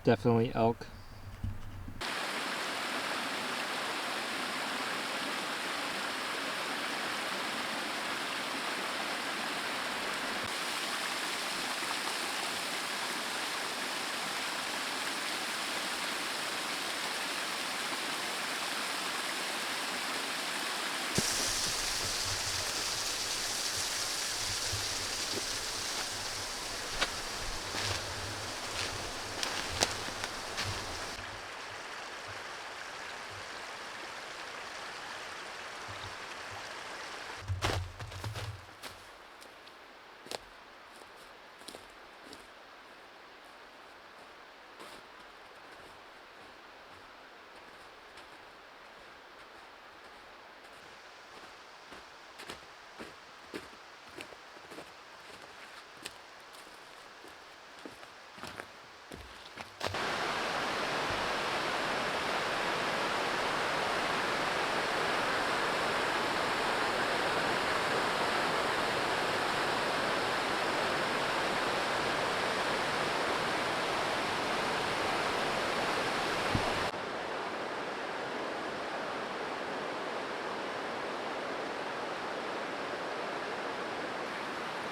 Definitely elk.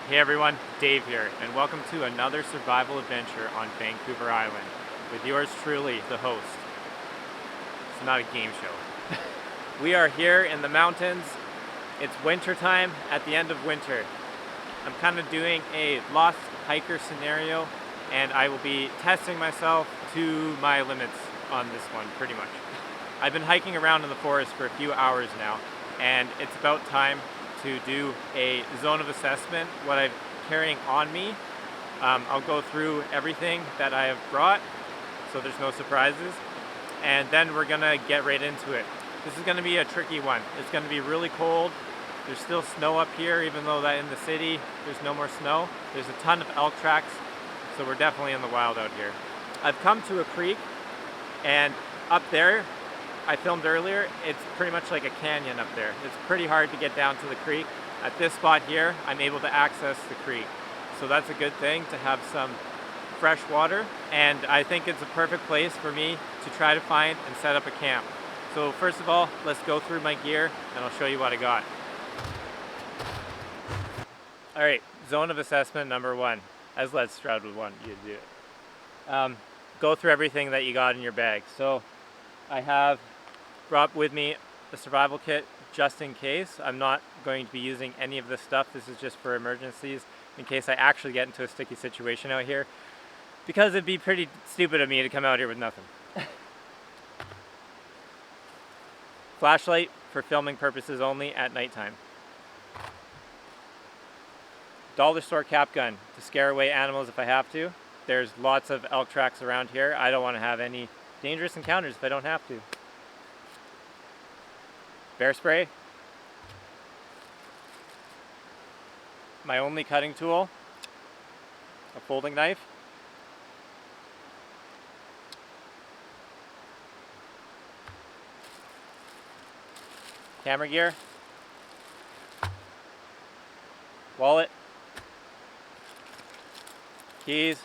Hey everyone, Dave here, and welcome to another survival adventure on Vancouver Island with yours truly, the host. It's not a game show. We are here in the mountains. It's winter time at the end of winter. I'm kind of doing a lost hiker scenario, and I will be testing myself to my limits on this one, pretty much. I've been hiking around in the forest for a few hours now, and it's about time to do a zone of assessment, what I'm carrying on me. I'll go through everything that I have brought, so there's no surprises, and then we're gonna get right into it. This is gonna be a tricky one. It's gonna be really cold. There's still snow up here, even though that in the city there's no more snow. There's a ton of elk tracks, so we're definitely in the wild out here. I've come to a creek, and up there, I filmed earlier, it's pretty much like a canyon up there. It's pretty hard to get down to the creek. At this spot here, I'm able to access the creek. So that's a good thing, to have some fresh water. And I think it's a perfect place for me to try to find and set up a camp. So first of all, let's go through my gear and I'll show you what I got. All right, zone of assessment number one, as Les Stroud would want you to do it. Go through everything that you got in your bag. So I have brought with me a survival kit just in case. I'm not going to be using any of this stuff. This is just for emergencies in case I actually get into a sticky situation out here, because it'd be pretty stupid of me to come out here with nothing. Flashlight for filming purposes only at nighttime. Dollar store cap gun to scare away animals if I have to. There's lots of elk tracks around here. I don't want to have any dangerous encounters if I don't have to. Bear spray. My only cutting tool, a folding knife. Camera gear. Wallet. Keys.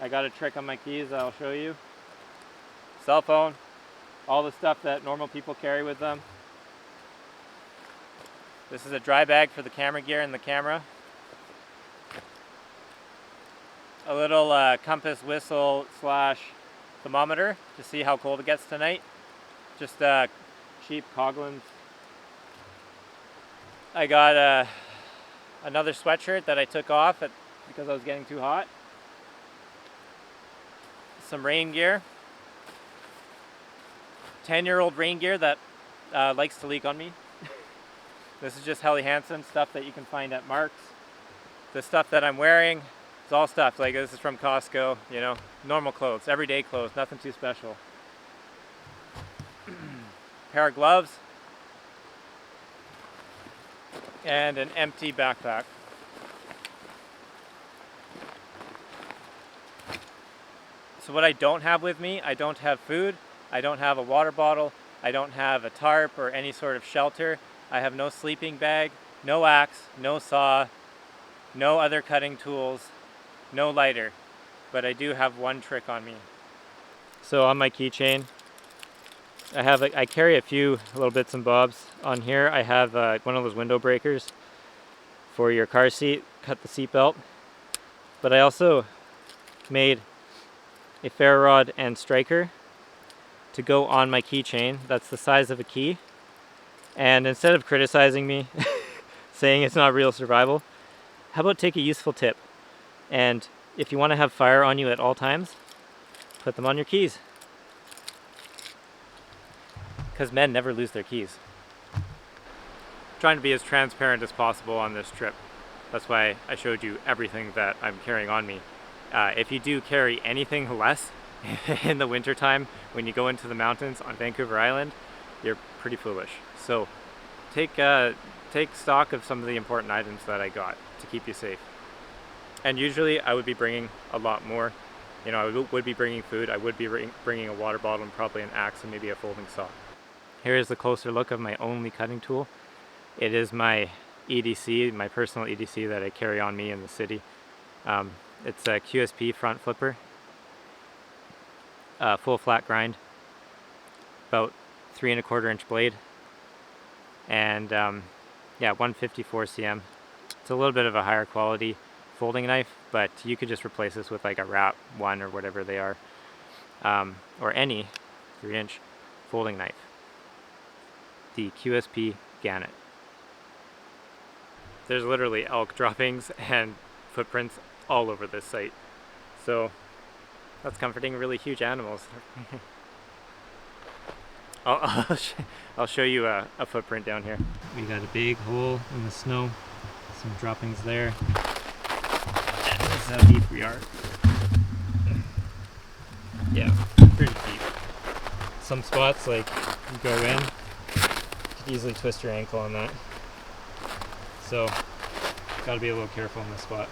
I got a trick on my keys that I'll show you. Cell phone. All the stuff that normal people carry with them. This is a dry bag for the camera gear and the camera. A little compass whistle / thermometer to see how cold it gets tonight. Just cheap Coghlan's. I got another sweatshirt that I took off because I was getting too hot. Some rain gear. 10-year-old rain gear that likes to leak on me. This is just Helly Hansen stuff that you can find at Mark's. The stuff that I'm wearing is all stuff, like this is from Costco, you know, normal clothes, everyday clothes, nothing too special. Pair of gloves. And an empty backpack. So what I don't have with me, I don't have food. I don't have a water bottle, I don't have a tarp or any sort of shelter, I have no sleeping bag, no axe, no saw, no other cutting tools, no lighter. but I do have one trick on me. So on my keychain, I carry a few little bits and bobs. On here I have one of those window breakers for your car seat, cut the seat belt. But I also made a ferro rod and striker to go on my keychain. That's the size of a key. And instead of criticizing me, saying it's not real survival, how about take a useful tip? And if you want to have fire on you at all times, put them on your keys. Because men never lose their keys. Trying to be as transparent as possible on this trip. That's why I showed you everything that I'm carrying on me. If you do carry anything less in the wintertime when you go into the mountains on Vancouver Island, you're pretty foolish. So take stock of some of the important items that I got to keep you safe. And usually I would be bringing a lot more. You know, I would be bringing food, I would be bringing a water bottle and probably an axe and maybe a folding saw. Here is the closer look of my only cutting tool. It is my EDC, my personal EDC that I carry on me in the city. It's a QSP front flipper, full flat grind, about 3 1/4 inch blade, and yeah, 154 cm. It's a little bit of a higher quality folding knife, but you could just replace this with like a Rat 1 or whatever they are, or any 3-inch folding knife. The QSP Gannett. There's literally elk droppings and footprints all over this site. So that's comforting, really huge animals. I'll show you a footprint down here. We got a big hole in the snow, some droppings there. And this is how deep we are. Yeah, pretty deep. Some spots, like you go in, you could easily twist your ankle on that. So, gotta be a little careful in this spot.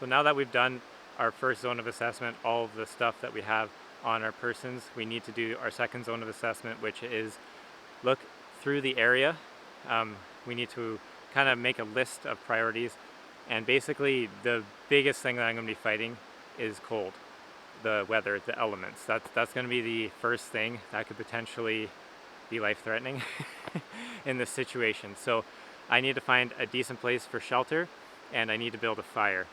So now that we've done our first zone of assessment, all of the stuff that we have on our persons, we need to do our second zone of assessment, which is look through the area. We need to kind of make a list of priorities, and basically the biggest thing that I'm going to be fighting is cold, the weather, the elements. That's going to be the first thing that could potentially be life-threatening in this situation. So I need to find a decent place for shelter, and I need to build a fire.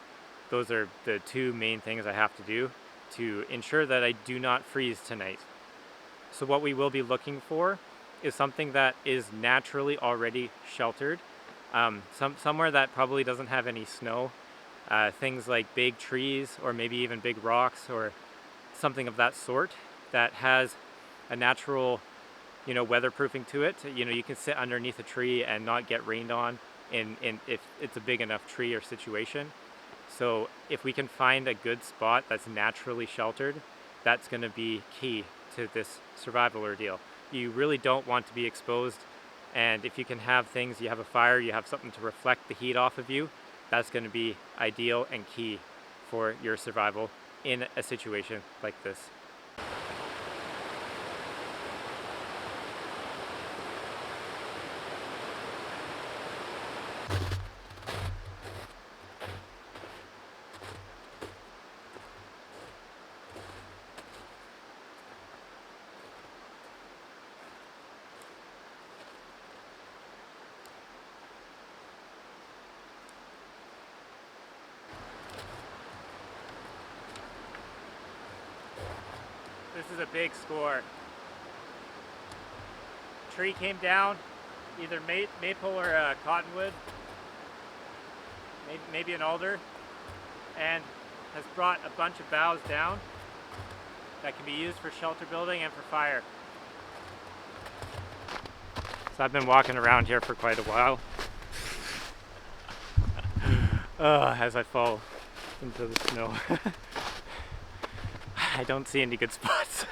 Those are the two main things I have to do to ensure that I do not freeze tonight. So what we will be looking for is something that is naturally already sheltered, somewhere that probably doesn't have any snow, things like big trees or maybe even big rocks or something of that sort that has a natural, you know, weatherproofing to it. You know, you can sit underneath a tree and not get rained on if it's a big enough tree or situation. So if we can find a good spot that's naturally sheltered, that's going to be key to this survival ordeal. You really don't want to be exposed, and if you can have things, you have a fire, you have something to reflect the heat off of you, that's going to be ideal and key for your survival in a situation like this. This is a big score. Tree came down, either maple or cottonwood, maybe an alder, and has brought a bunch of boughs down that can be used for shelter building and for fire. So I've been walking around here for quite a while as I fall into the snow. I don't see any good spots.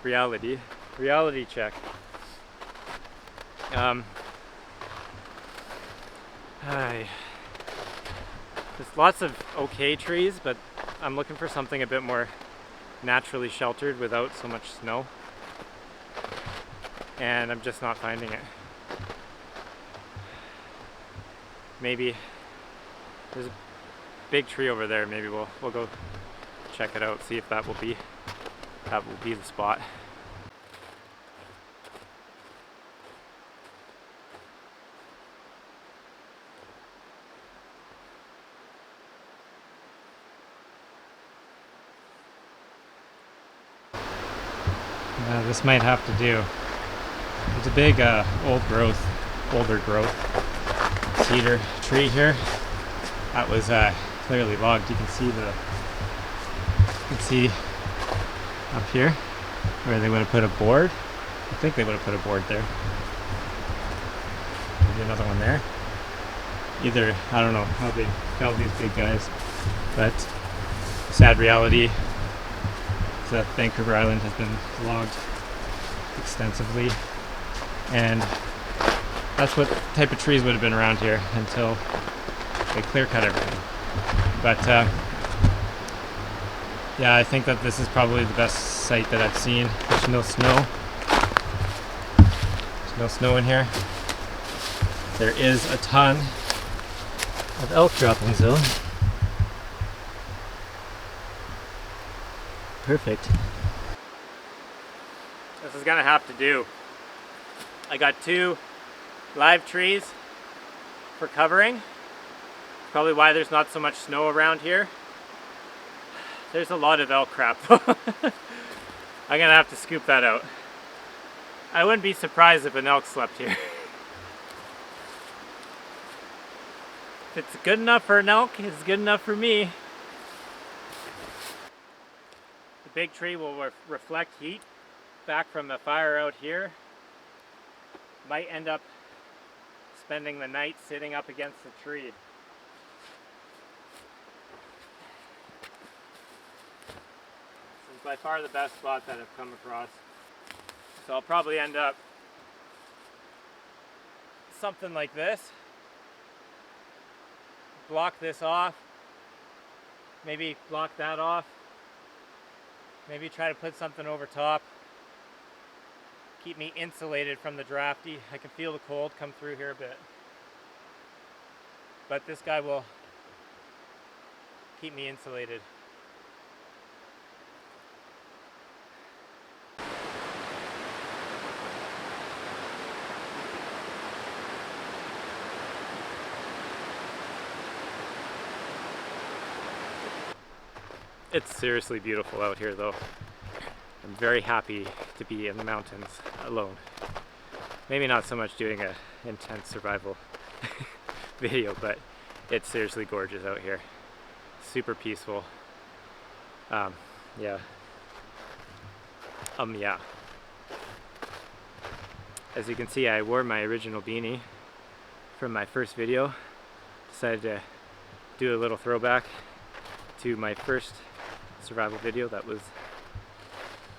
Reality check. There's lots of okay trees, but I'm looking for something a bit more naturally sheltered without so much snow. And I'm just not finding it. Maybe There's a big tree over there. Maybe we'll go check it out, see if that will be the spot. This might have to do. It's a big older growth cedar tree here. That was clearly logged. You can see up here where they would have put a board. I think they would have put a board there. Maybe another one there. Either, I don't know how they fell, these big guys, but sad reality is that Vancouver Island has been logged extensively, and that's what type of trees would have been around here until they clear cut everything. But yeah, I think that this is probably the best site that I've seen. There's no snow. There's no snow in here. There is a ton of elk droppings though. Perfect. This is gonna have to do. I got 2 live trees for covering. Probably why there's not so much snow around here. There's a lot of elk crap. I'm gonna have to scoop that out. I wouldn't be surprised if an elk slept here. If it's good enough for an elk, it's good enough for me. The big tree will reflect heat back from the fire out here. Might end up spending the night sitting up against the tree. This is by far the best spot that I've come across. So I'll probably end up something like this. Block this off. Maybe block that off. Maybe try to put something over top. Keep me insulated from the drafty. I can feel the cold come through here a bit. But this guy will keep me insulated. It's seriously beautiful out here though. I'm very happy to be in the mountains alone. Maybe not so much doing an intense survival video, but it's seriously gorgeous out here. Super peaceful. Yeah. Yeah. As you can see, I wore my original beanie from my first video. Decided to do a little throwback to my first survival video. That was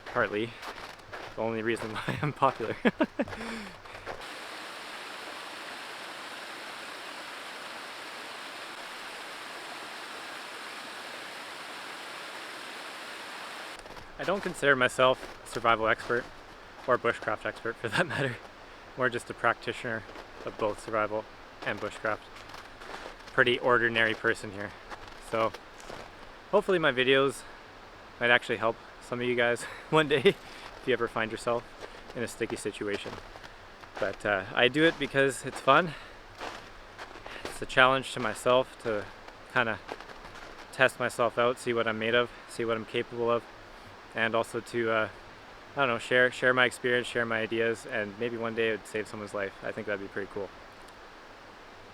partly the only reason why I'm popular. I don't consider myself a survival expert or bushcraft expert for that matter. More just a practitioner of both survival and bushcraft. Pretty ordinary person here. So hopefully my videos might actually help some of you guys one day if you ever find yourself in a sticky situation. But I do it because it's fun. It's a challenge to myself to kind of test myself out, see what I'm made of, see what I'm capable of, and also to I don't know, share my experience, share my ideas, and maybe one day it would save someone's life. I think that'd be pretty cool.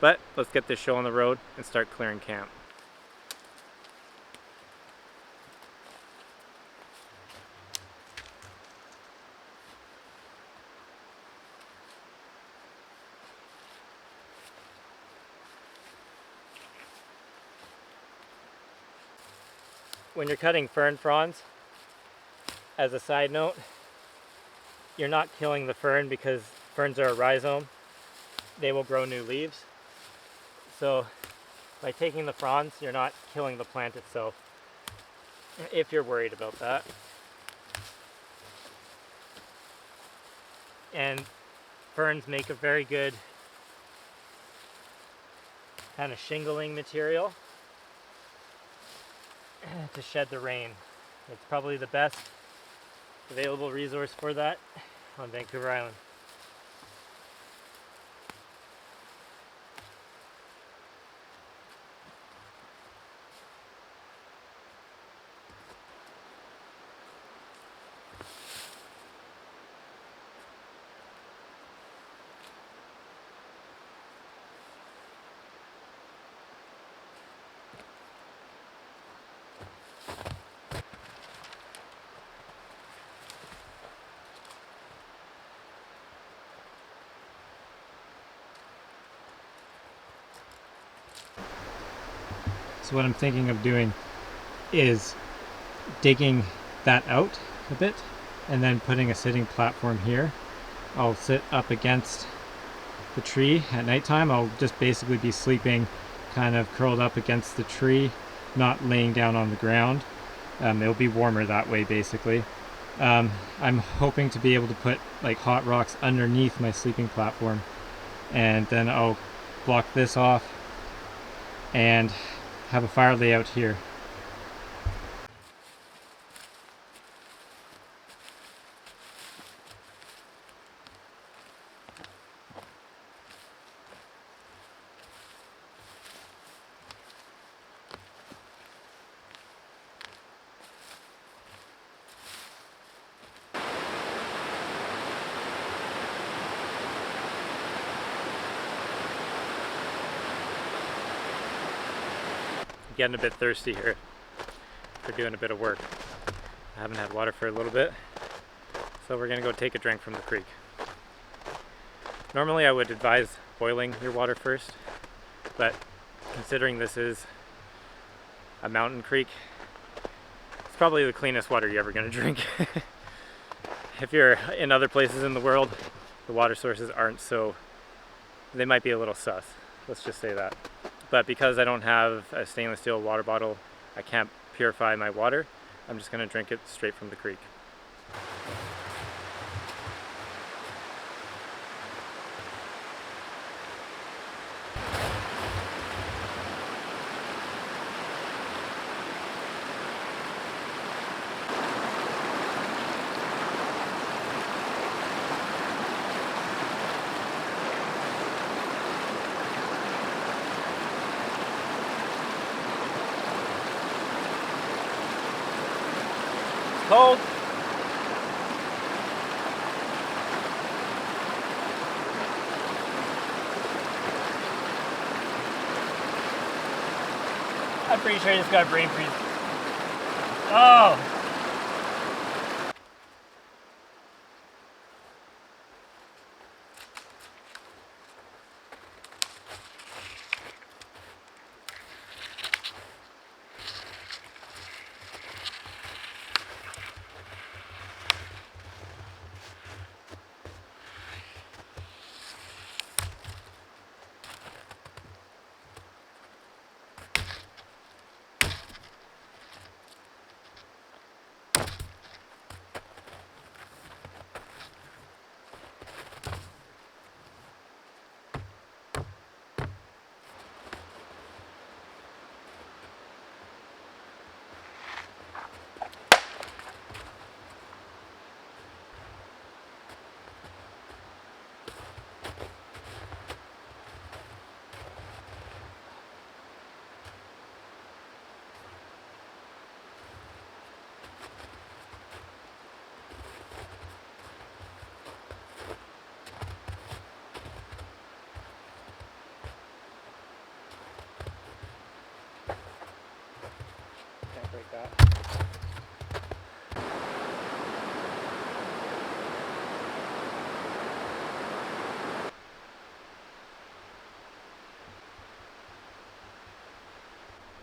But let's get this show on the road and start clearing camp. When you're cutting fern fronds, as a side note, you're not killing the fern because ferns are a rhizome. They will grow new leaves. So by taking the fronds, you're not killing the plant itself, if you're worried about that. And ferns make a very good kind of shingling material to shed the rain. It's probably the best available resource for that on Vancouver Island. So what I'm thinking of doing is digging that out a bit and then putting a sitting platform here. I'll sit up against the tree at nighttime. I'll just basically be sleeping kind of curled up against the tree, not laying down on the ground. It'll be warmer that way basically. I'm hoping to be able to put like hot rocks underneath my sleeping platform, and then I'll block this off and have a fire layout here. Getting a bit thirsty here for doing a bit of work. I haven't had water for a little bit, so we're gonna go take a drink from the creek. Normally I would advise boiling your water first, but considering this is a mountain creek, it's probably the cleanest water you're ever gonna drink. If you're in other places in the world, the water sources aren't so, they might be a little sus, let's just say that. But because I don't have a stainless steel water bottle, I can't purify my water. I'm just gonna drink it straight from the creek. Cold. I'm pretty sure I just got a brain freeze. Oh! Break that.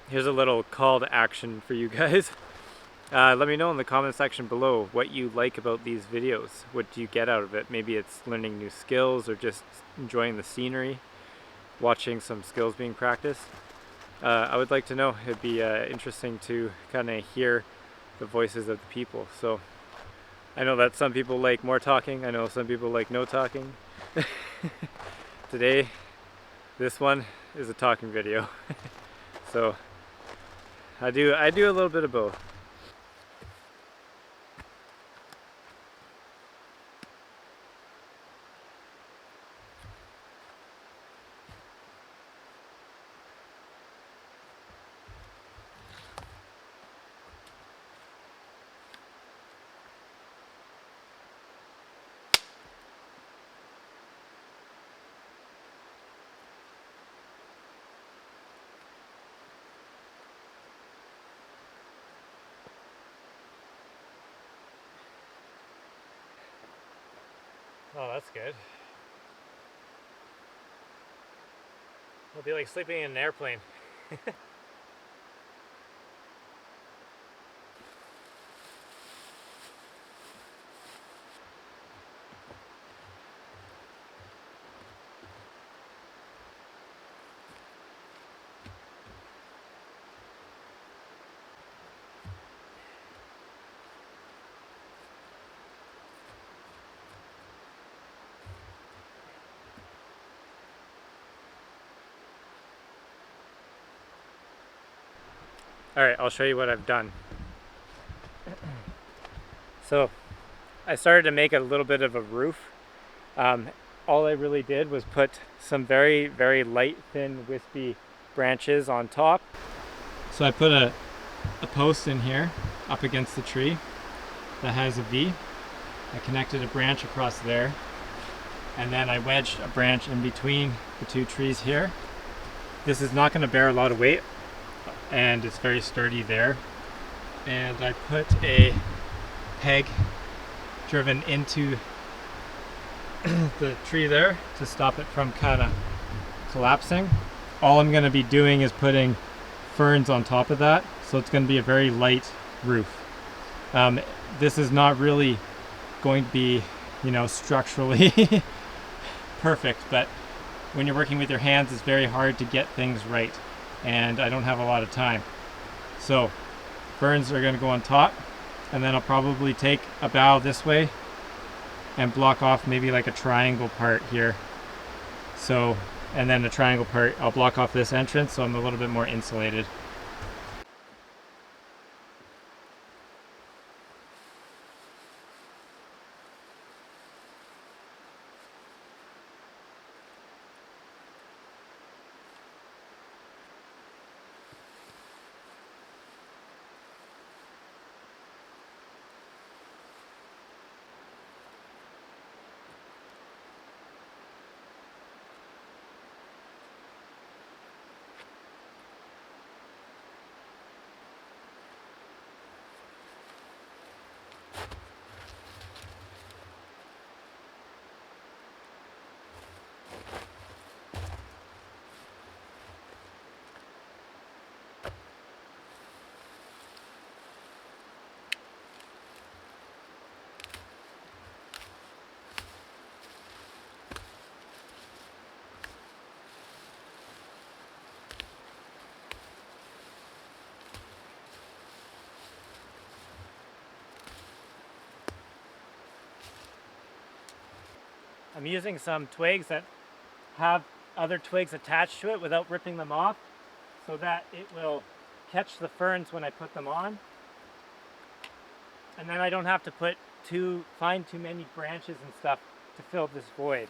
Here's a little call to action for you guys. Let me know in the comment section below what you like about these videos. What do you get out of it? Maybe it's learning new skills or just enjoying the scenery, watching some skills being practiced. I would like to know. It'd be interesting to kind of hear the voices of the people. So I know that some people like more talking. I know some people like no talking. Today This one is a talking video. So I do a little bit of both. Oh, that's good. It'll be like sleeping in an airplane. Alright, I'll show you what I've done. So I started to make a little bit of a roof. All I really did was put some very, very light, thin, wispy branches on top. So I put a post in here up against the tree that has a V. I connected a branch across there, and then I wedged a branch in between the two trees here. This is not going to bear a lot of weight, and it's very sturdy there. And I put a peg driven into the tree there to stop it from kind of collapsing. All I'm going to be doing is putting ferns on top of that, so it's going to be a very light roof. This is not really going to be, you know, structurally perfect, but when you're working with your hands, it's very hard to get things right, and I don't have a lot of time. So ferns are going to go on top, and then I'll probably take a bough this way and block off maybe like a triangle part here. So, and then the triangle part, I'll block off this entrance so I'm a little bit more insulated. I'm using some twigs that have other twigs attached to it without ripping them off, so that it will catch the ferns when I put them on. And then I don't have to find too many branches and stuff to fill this void.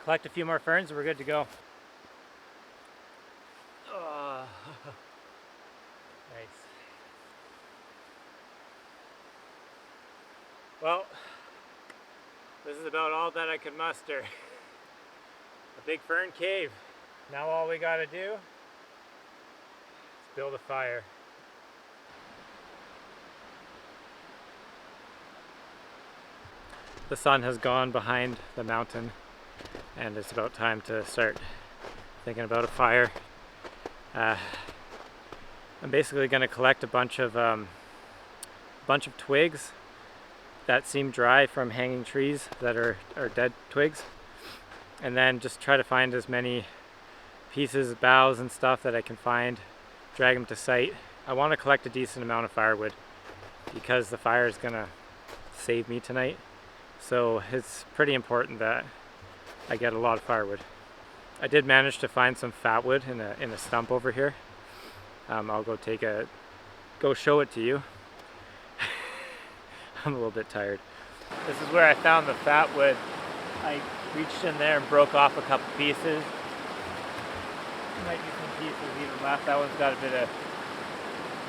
Collect a few more ferns and we're good to go. Nice. Well, this is about all that I could muster. A big fern cave. Now all we gotta do is build a fire. The sun has gone behind the mountain, and it's about time to start thinking about a fire. I'm basically going to collect a bunch of twigs that seem dry from hanging trees that are dead twigs, and then just try to find as many pieces, boughs and stuff that I can find, drag them to site. I want to collect a decent amount of firewood because the fire is gonna save me tonight, so it's pretty important that I get a lot of firewood. I did manage to find some fat wood in a stump over here. I'll go show it to you. I'm a little bit tired. This is where I found the fat wood. I reached in there and broke off a couple pieces. There might be some pieces even left. That one's got a bit of,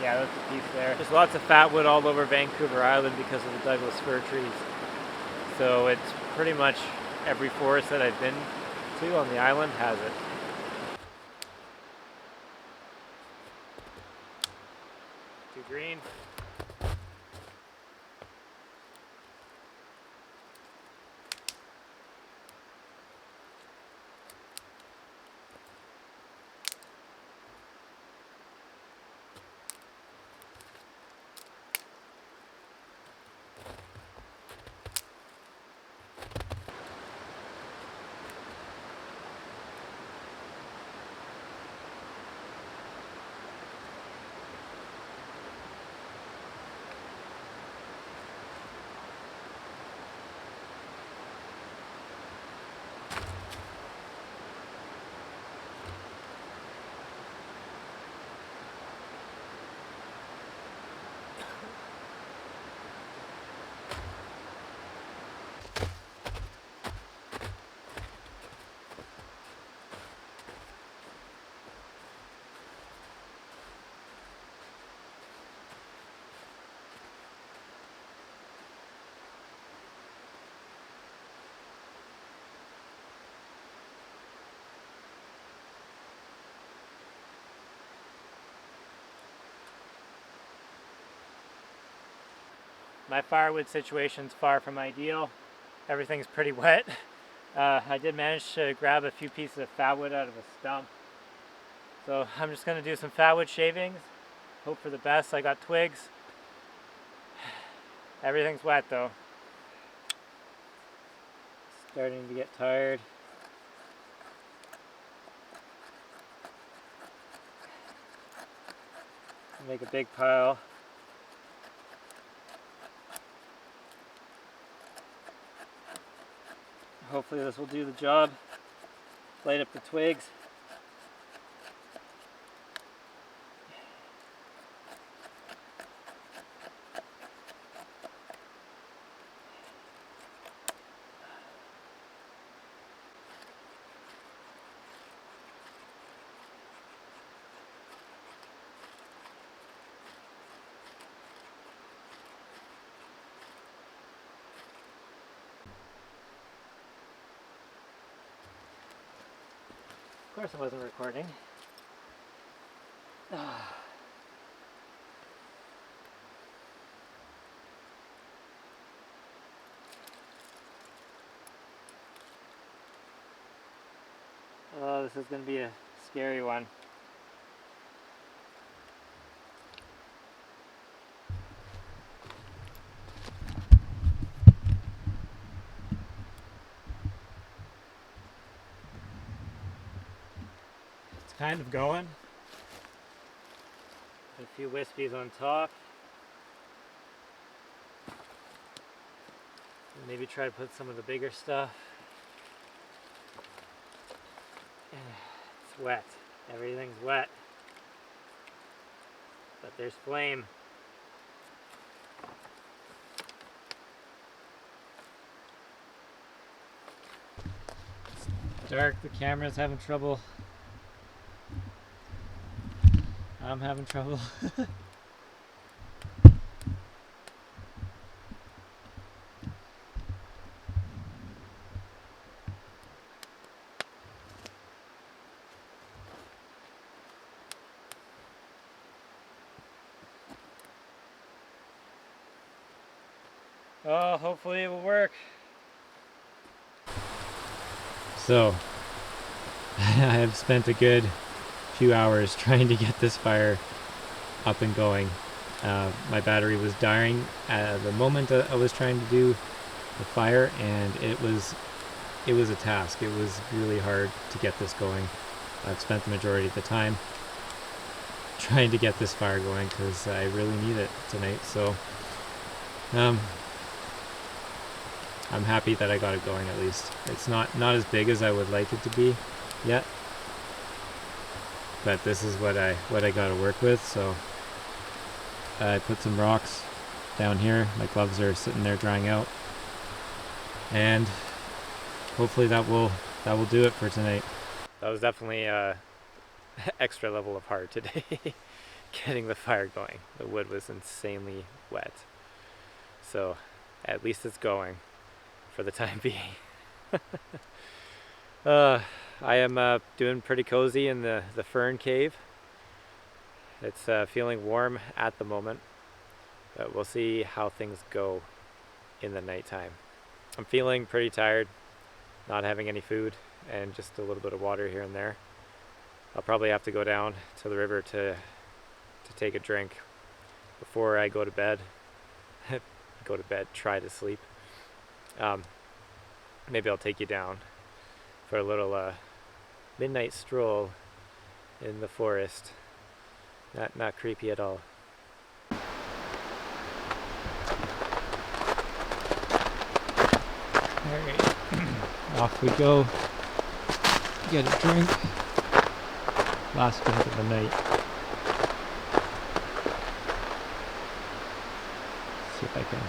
yeah, that's a piece there. There's lots of fat wood all over Vancouver Island because of the Douglas fir trees. So it's pretty much every forest that I've been to on the island has it. Too green. My firewood situation's far from ideal. Everything's pretty wet. I did manage to grab a few pieces of fat wood out of a stump. So I'm just gonna do some fat wood shavings. Hope for the best. I got twigs. Everything's wet though. Starting to get tired. Make a big pile. Hopefully this will do the job. Light up the twigs. Of course I wasn't recording. Oh, this is going to be a scary one. Kind of going. A few wispies on top. And maybe try to put some of the bigger stuff. It's wet. Everything's wet. But there's flame. It's dark. The camera's having trouble. I'm having trouble. Oh, hopefully it will work. So, I have spent a good few hours trying to get this fire up and going. My battery was dying at the moment I was trying to do the fire, and it was a task. It was really hard to get this going. I've spent the majority of the time trying to get this fire going because I really need it tonight. So I'm happy that I got it going at least. It's not as big as I would like it to be yet, but this is what I got to work with. So I put some rocks down here. My gloves are sitting there drying out, and hopefully that will do it for tonight. That was definitely a extra level of hard today. Getting the fire going. The wood was insanely wet, so at least it's going for the time being. I am doing pretty cozy in the fern cave. It's feeling warm at the moment, but we'll see how things go in the nighttime. I'm feeling pretty tired, not having any food and just a little bit of water here and there. I'll probably have to go down to the river to take a drink before I go to bed. Try to sleep. Maybe I'll take you down for a little midnight stroll in the forest. Not creepy at all. Alright, off we go. Get a drink. Last drink of the night. See if I can.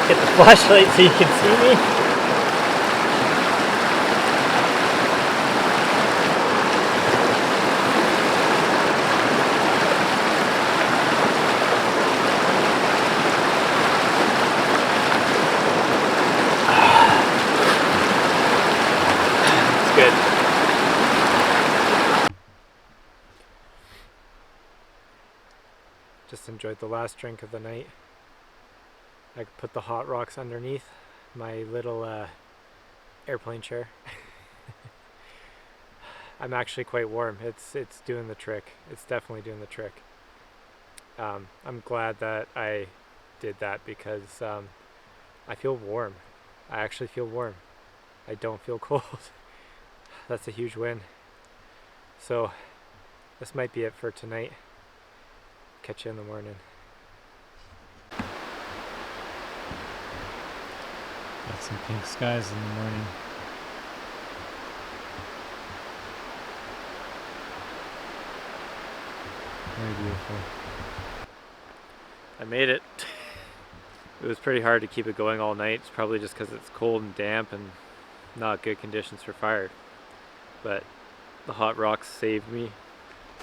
Get the flashlight so you can see me. It's good. Just enjoyed the last drink of the night. I could put the hot rocks underneath my little airplane chair. I'm actually quite warm. It's doing the trick. It's definitely doing the trick. I'm glad that I did that because I feel warm. I actually feel warm. I don't feel cold. That's a huge win. So this might be it for tonight. Catch you in the morning. Got some pink skies in the morning. Very beautiful. I made it. It was pretty hard to keep it going all night. It's probably just because it's cold and damp and not good conditions for fire. But the hot rocks saved me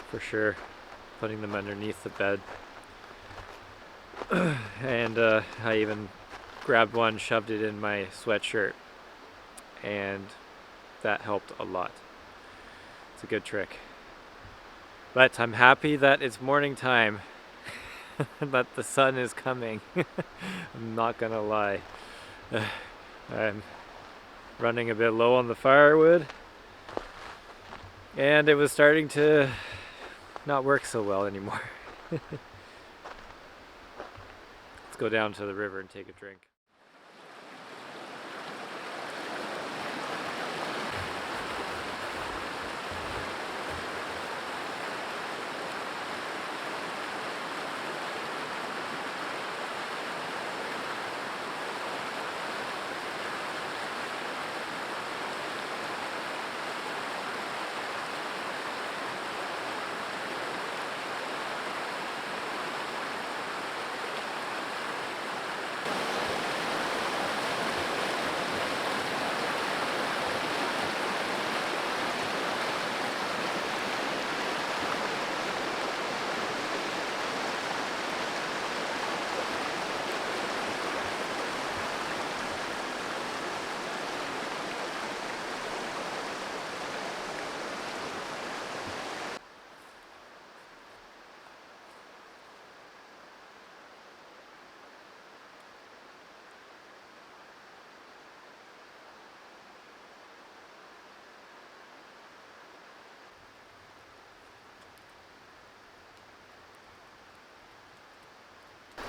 for sure. Putting them underneath the bed. And I even grabbed one, shoved it in my sweatshirt, and that helped a lot. It's a good trick. But I'm happy that it's morning time, that the sun is coming. I'm not gonna lie. I'm running a bit low on the firewood, and it was starting to not work so well anymore. Let's go down to the river and take a drink.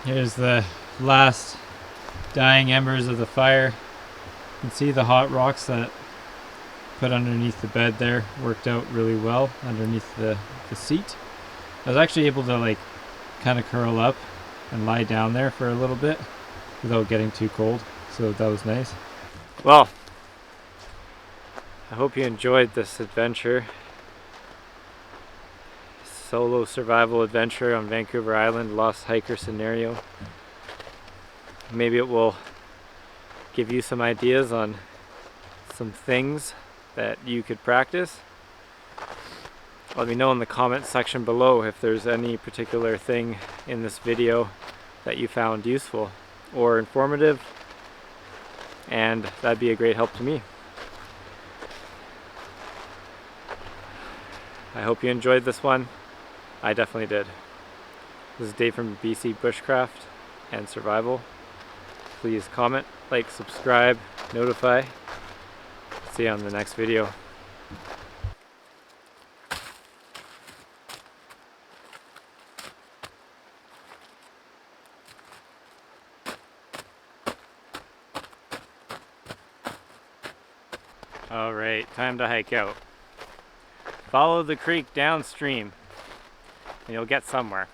Here's the last dying embers of the fire. You can see the hot rocks that put underneath the bed there worked out really well underneath the seat. I was actually able to like kind of curl up and lie down there for a little bit without getting too cold, so that was nice. Well, I hope you enjoyed this adventure. Solo survival adventure on Vancouver Island, lost hiker scenario. Maybe it will give you some ideas on some things that you could practice. Let me know in the comment section below if there's any particular thing in this video that you found useful or informative, and that'd be a great help to me. I hope you enjoyed this one. I definitely did. This is Dave from BC Bushcraft and Survival. Please comment, like, subscribe, notify. See you on the next video. Alright, time to hike out. Follow the creek downstream and you'll get somewhere.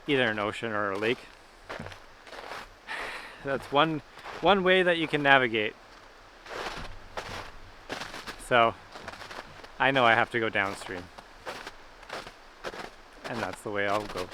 Either an ocean or a lake. That's one way that you can navigate. So, I know I have to go downstream. And that's the way I'll go.